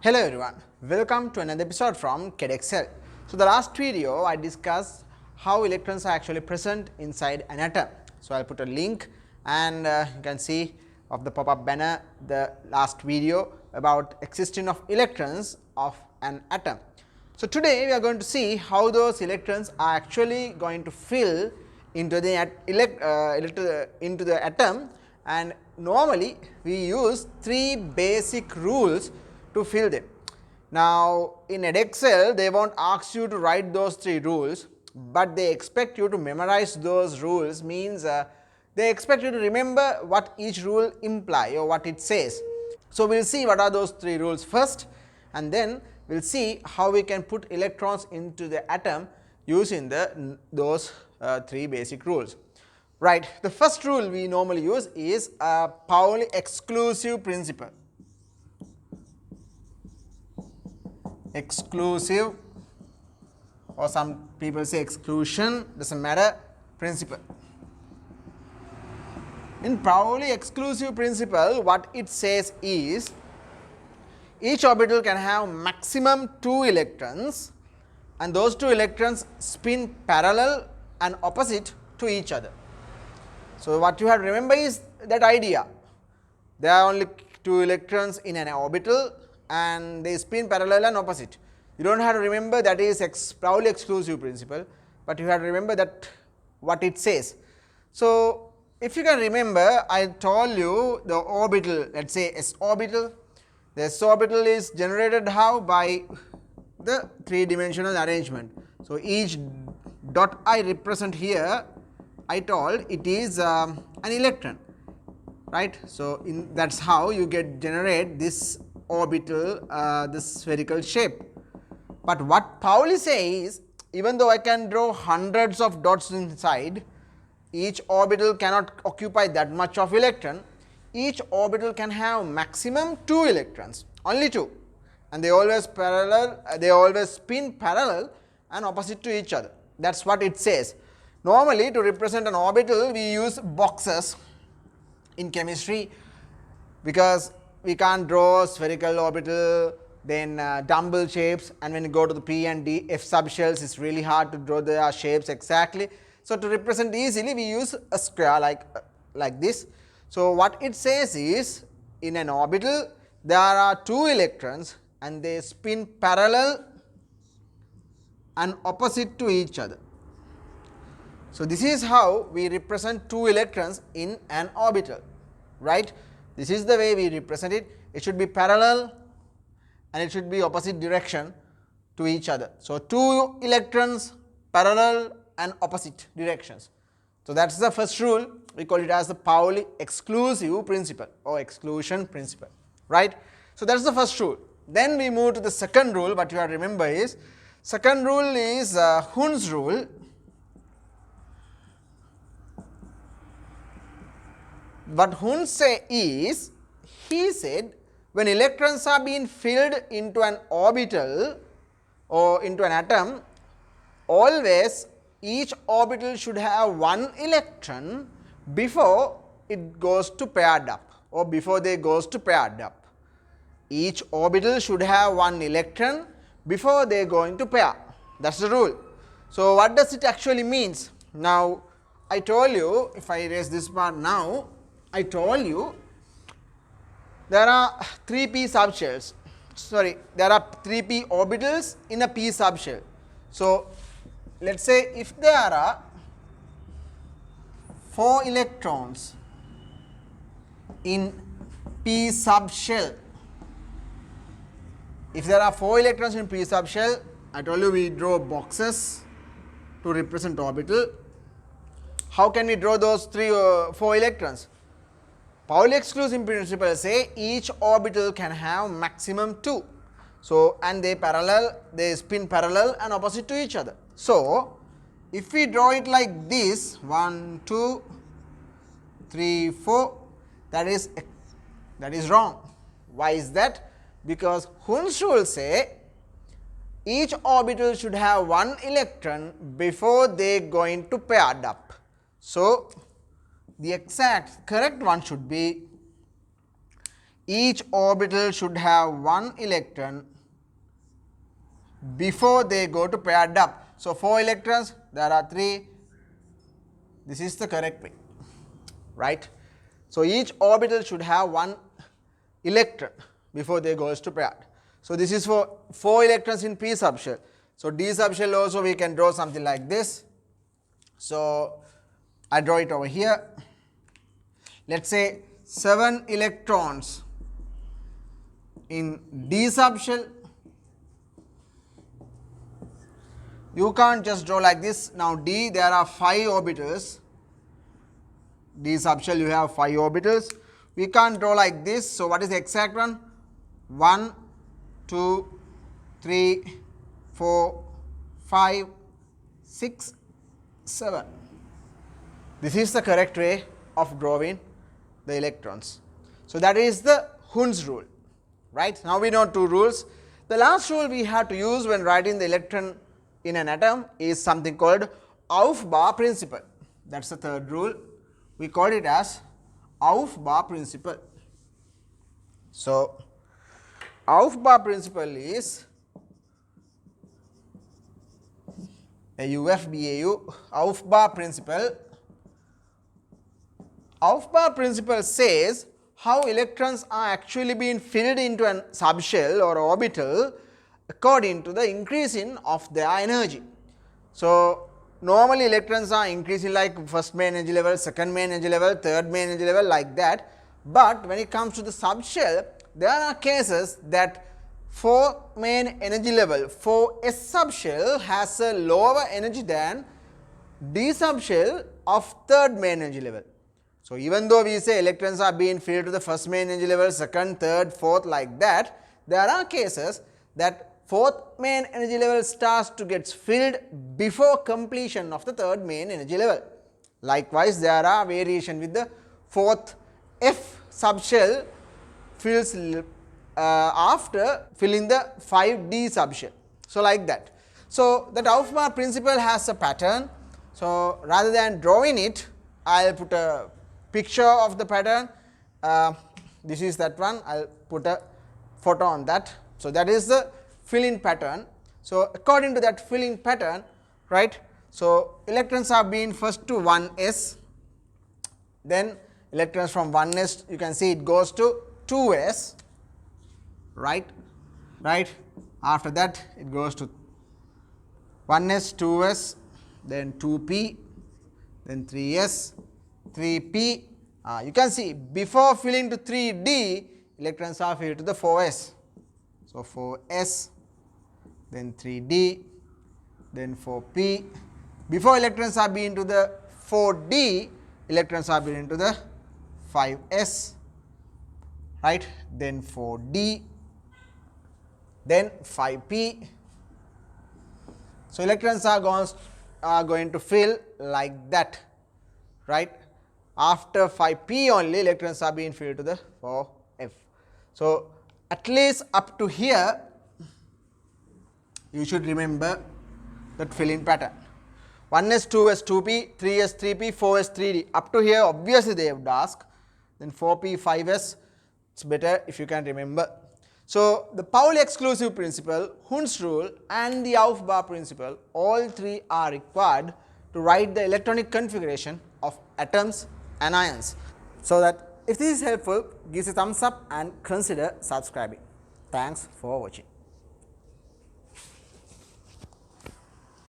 Hello everyone, welcome to another episode from Chedexcel. So the last video I discussed how electrons are actually present inside an atom. So I'll put a link and you can see of the pop-up banner the last video about existence of electrons of an atom. So today we are going to see how those electrons are actually going to fill into the atom, and normally we use three basic rules to fill them. Now in Chedexcel they won't ask you to write those three rules, but they expect you to memorize those rules. Means they expect you to remember what each rule imply or what it says. So we will see what are those three rules first, and then we will see how we can put electrons into the atom using those three basic rules. Right, the first rule we normally use is Pauli Exclusion Principle. Exclusive, or some people say exclusion, doesn't matter, principle. In Pauli Exclusion Principle, what it says is each orbital can have maximum 2 electrons, and those 2 electrons spin parallel and opposite to each other. So what you have to remember is that idea. There are only 2 electrons in an orbital and they spin parallel and opposite. You don't have to remember that is Pauli Exclusion Principle, but you have to remember that what it says. So if you can remember, I told you the orbital, let us say S orbital. The S orbital is generated how? By the 3-dimensional arrangement. So each dot I represent here, I told it is an electron, right. So that's how you generate this orbital, this spherical shape. But what Pauli says, even though I can draw hundreds of dots inside, each orbital cannot occupy that much of electron. Each orbital can have maximum 2 electrons, only 2, and they always spin parallel and opposite to each other. That's what it says. Normally to represent an orbital we use boxes in chemistry, because we can't draw spherical orbital, then dumbbell shapes, and when you go to the P and D, F subshells, it's really hard to draw their shapes exactly. So to represent easily we use a square like this. So what it says is, in an orbital there are 2 electrons and they spin parallel and opposite to each other. So this is how we represent 2 electrons in an orbital, right. This is the way we represent it. It should be parallel and it should be opposite direction to each other. So 2 electrons, parallel and opposite directions. So that's the first rule. We call it as the Pauli Exclusion Principle or Exclusion Principle, right. So that's the first rule. Then we move to the second rule. What you have to remember is, second rule is Hund's rule. What Hund say is, he said when electrons are being filled into an orbital or into an atom, always each orbital should have 1 electron before it goes to paired up, or before they goes to paired up. Each orbital should have 1 electron before they go into pair. That's the rule. So what does it actually means? Now I told you, if I erase this part now, I told you there are 3 p subshells. Sorry, there are 3 p orbitals in a p subshell. So let us say if there are 4 electrons in p subshell, if there are 4 electrons in p subshell, I told you we draw boxes to represent orbital. How can we draw those 4 electrons? Pauli Exclusion Principle say each orbital can have maximum 2. So and they spin parallel and opposite to each other. So if we draw it like this, 1, 2, 3, 4, that is wrong. Why is that? Because Hund's rule say each orbital should have 1 electron before they go into paired up. So the exact correct one should be each orbital should have one electron before they go to paired up. So, 4 electrons, there are 3, this is the correct way, right. So, each orbital should have one electron before they goes to paired. So, this is for 4 electrons in p subshell. So, d subshell also we can draw something like this. So, I draw it over here. Let us say 7 electrons in d subshell. You can't just draw like this. Now, d, there are 5 orbitals. D subshell you have 5 orbitals. We can't draw like this. So, what is the exact one? 1, 2, 3, 4, 5, 6, 7. This is the correct way of drawing the electrons. So, that is the Hund's rule, right. Now, we know 2 rules. The last rule we have to use when writing the electron in an atom is something called Aufbau Principle. That is the third rule. We call it as Aufbau Principle. So, Aufbau Principle is AUFBAU, Aufbau Principle. Aufbau Principle says how electrons are actually being filled into a subshell or orbital according to the increasing of their energy. So, normally electrons are increasing like first main energy level, second main energy level, third main energy level, like that. But when it comes to the subshell, there are cases that fourth main energy level, 4s subshell has a lower energy than d subshell of third main energy level. So, even though we say electrons are being filled to the first main energy level, second, third, fourth, like that, there are cases that fourth main energy level starts to get filled before completion of the third main energy level. Likewise, there are variation with the fourth F subshell fills after filling the 5D subshell. So, like that. So, the Aufbau Principle has a pattern. So, rather than drawing it, I will put a picture of the pattern. This is that one, I will put a photo on that. So, that is the filling pattern. So, according to that filling pattern, right. So, electrons are being first to 1s, then electrons from 1s you can see it goes to 2s, right. After that it goes to 1s, 2s, then 2p, then 3s, 3p. You can see before filling to 3d, electrons are filled to the 4s. So, 4s, then 3d, then 4p. Before electrons are being to the 4d, electrons are being to the 5s, right, then 4d, then 5p. So, electrons are going to fill like that, right. After 5p only electrons are being filled to the 4f. So, at least up to here you should remember that filling pattern. 1s, 2s, 2p, 3s, 3p, 4s, 3d. Up to here obviously they have asked. Then 4p, 5s, it is better if you can remember. So, the Pauli Exclusion Principle, Hund's rule and the Aufbau Principle, all 3 are required to write the electronic configuration of atoms and ions. So, that if this is helpful, give a thumbs up and consider subscribing. Thanks for watching.